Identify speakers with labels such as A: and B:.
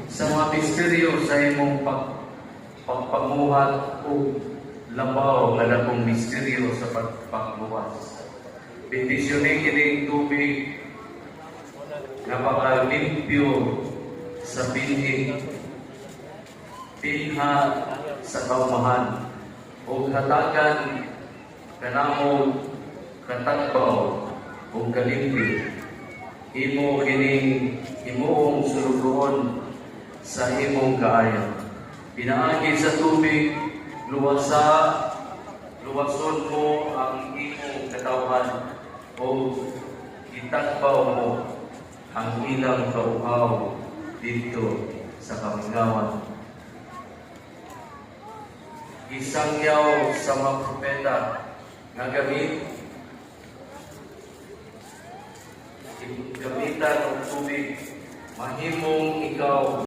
A: Sa mga misteryo sa imong pagpamuhat o labaw nga akong misteryo sa pagbuwas. Bendisyonin kining tubig nga makalimpyo sa binhi, pinha sa kaumahan, o hatagan kanamong katagbaw o kalimpyo. Imo kining imong sulugoon sa imong kaayo. Pinaagi sa tubig, luwason mo ang imong katawhan o itagbaw mo ang ilang kauhaw dito sa kamingawan. Isangyaw sa mga propeta nga gamitan o tubig, mahimong ikaw